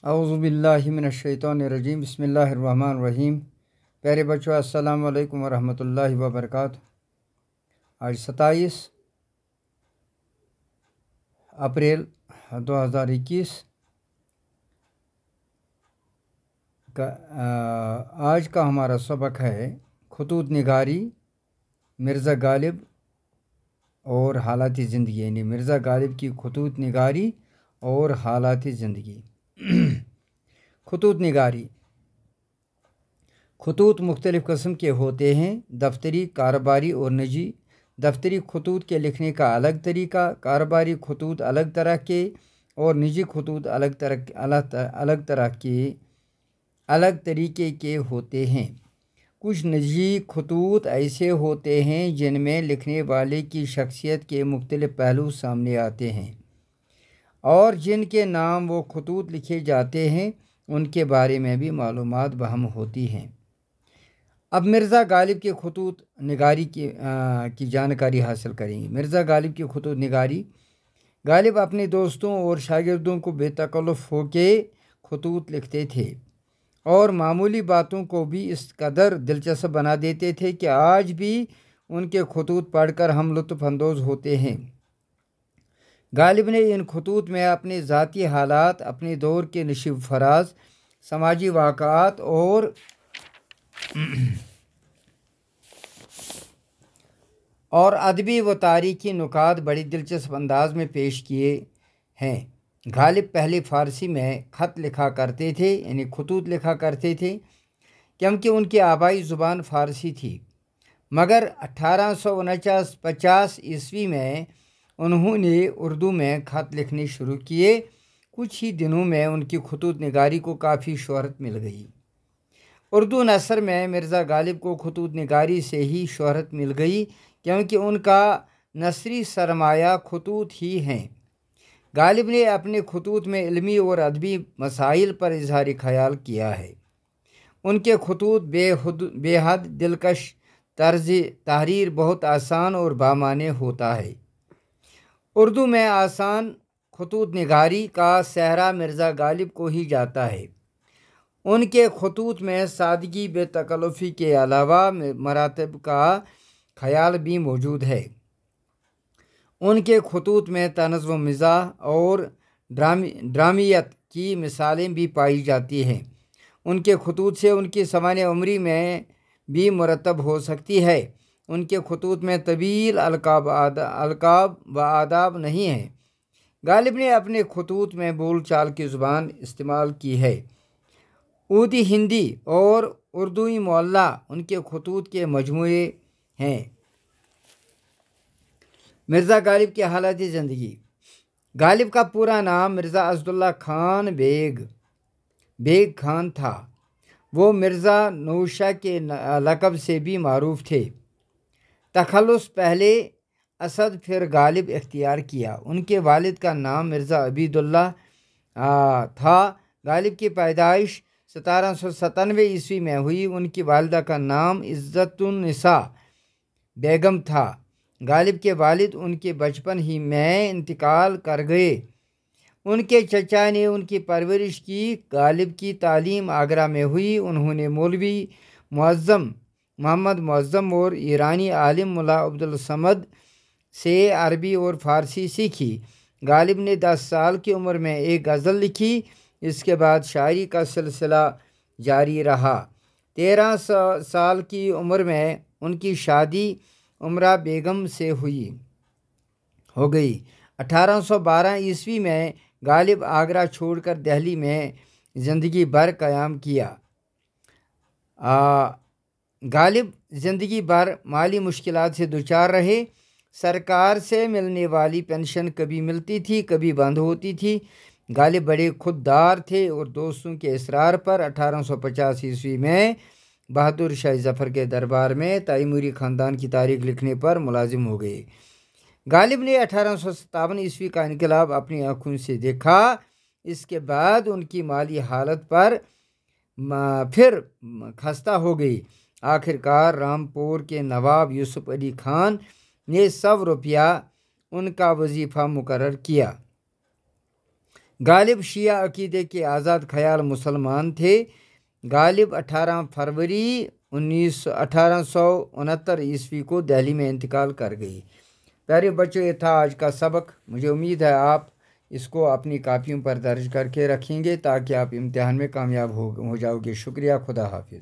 اعوذ باللہ من الشیطان الرجیم بسم اللہ الرحمن الرحیم۔ پیارے بچوں، السلام علیکم ورحمۃ اللہ وبرکاتہ۔ آج 27 اپریل 2021 کا آج کا ہمارا سبق ہے خطوط نگاری، مرزا غالب اور حالات زندگی، یعنی مرزا غالب کی خطوط نگاری اور حالات زندگی۔ خطوط نگاری۔ خطوط مختلف قسم کے ہوتے ہیں: دفتری، کاروباری اور نجی۔ دفتری خطوط کے لکھنے کا الگ طریقہ، کاروباری خطوط الگ طرح کے اور نجی خطوط الگ طریقے کے ہوتے ہیں۔ کچھ نجی خطوط ایسے ہوتے ہیں جن میں لکھنے والے کی شخصیت کے مختلف پہلو سامنے آتے ہیں اور جن کے نام وہ خطوط لکھے جاتے ہیں ان کے بارے میں بھی معلومات بہم ہوتی ہیں۔ اب مرزا غالب کے خطوط نگاری کی جانکاری حاصل کریں گے۔ مرزا غالب کی خطوط نگاری۔ غالب اپنے دوستوں اور شاگردوں کو بے تکلف ہو کے خطوط لکھتے تھے اور معمولی باتوں کو بھی اس قدر دلچسپ بنا دیتے تھے کہ آج بھی ان کے خطوط پڑھ کر ہم لطف اندوز ہوتے ہیں۔ غالب نے ان خطوط میں اپنے ذاتی حالات، اپنے دور کے نشیب فراز سماجی واقعات اور ادبی و تاریخی نکات بڑی دلچسپ انداز میں پیش کیے ہیں۔ غالب پہلے فارسی میں خط لکھا کرتے تھے، یعنی خطوط لکھا کرتے تھے، کیونکہ ان کی آبائی زبان فارسی تھی، مگر 1849 عیسوی میں انہوں نے اردو میں خط لکھنے شروع کیے۔ کچھ ہی دنوں میں ان کی خطوط نگاری کو کافی شہرت مل گئی۔ اردو نثر میں مرزا غالب کو خطوط نگاری سے ہی شہرت مل گئی، کیونکہ ان کا نثری سرمایہ خطوط ہی ہیں۔ غالب نے اپنے خطوط میں علمی اور ادبی مسائل پر اظہار خیال کیا ہے۔ ان کے خطوط بے حد دلکش، طرز تحریر بہت آسان اور بامعنی ہوتا ہے۔ اردو میں آسان خطوط نگاری کا سہرا مرزا غالب کو ہی جاتا ہے۔ ان کے خطوط میں سادگی، بے تکلفی کے علاوہ مراتب کا خیال بھی موجود ہے۔ ان کے خطوط میں طنز و مزاح اور ڈرامیت کی مثالیں بھی پائی جاتی ہیں۔ ان کے خطوط سے ان کی سوانح عمری میں بھی مرتب ہو سکتی ہے۔ ان کے خطوط میں طویل القاب و آداب نہیں ہیں۔ غالب نے اپنے خطوط میں بول چال کی زبان استعمال کی ہے۔ اودھی، ہندی اور اردوئی معلیٰ ان کے خطوط کے مجموعے ہیں۔ مرزا غالب کی حالات زندگی۔ غالب کا پورا نام مرزا اسداللہ خان بیگ خان تھا۔ وہ مرزا نوشہ کے لقب سے بھی معروف تھے۔ تخلص پہلے اسد پھر غالب اختیار کیا۔ ان کے والد کا نام مرزا عبید اللہ تھا۔ غالب کی پیدائش 1797 عیسوی میں ہوئی۔ ان کی والدہ کا نام عزت النساء بیگم تھا۔ غالب کے والد ان کے بچپن ہی میں انتقال کر گئے۔ ان کے چچا نے ان کی پرورش کی۔ غالب کی تعلیم آگرہ میں ہوئی۔ انہوں نے مولوی محمد معظم اور ایرانی عالم ملا عبدالصمد سے عربی اور فارسی سیکھی۔ غالب نے 10 سال کی عمر میں ایک غزل لکھی۔ اس کے بعد شاعری کا سلسلہ جاری رہا۔ 13 سال کی عمر میں ان کی شادی عمرہ بیگم سے ہو گئی۔ 1812 عیسوی میں غالب آگرہ چھوڑ کر دہلی میں زندگی بھر قیام کیا۔ غالب زندگی بھر مالی مشکلات سے دوچار رہے۔ سرکار سے ملنے والی پنشن کبھی ملتی تھی، کبھی بند ہوتی تھی۔ غالب بڑے خوددار تھے اور دوستوں کے اصرار پر 1850 عیسوی میں بہادر شاہ ظفر کے دربار میں تیموری خاندان کی تاریخ لکھنے پر ملازم ہو گئے۔ غالب نے 1857 عیسوی کا انقلاب اپنی آنکھوں سے دیکھا۔ اس کے بعد ان کی مالی حالت پر پھر خستہ ہو گئی۔ آخرکار رامپور کے نواب یوسف علی خان نے 100 روپیہ ان کا وظیفہ مقرر کیا۔ غالب شیعہ عقیدے کے آزاد خیال مسلمان تھے۔ غالب 18 فروری 1869 کو دہلی میں انتقال کر گئی۔ پیارے بچوں، یہ تھا آج کا سبق۔ مجھے امید ہے آپ اس کو اپنی کاپیوں پر درج کر کے رکھیں گے تاکہ آپ امتحان میں کامیاب ہو جاؤ گے۔ شکریہ، خدا حافظ۔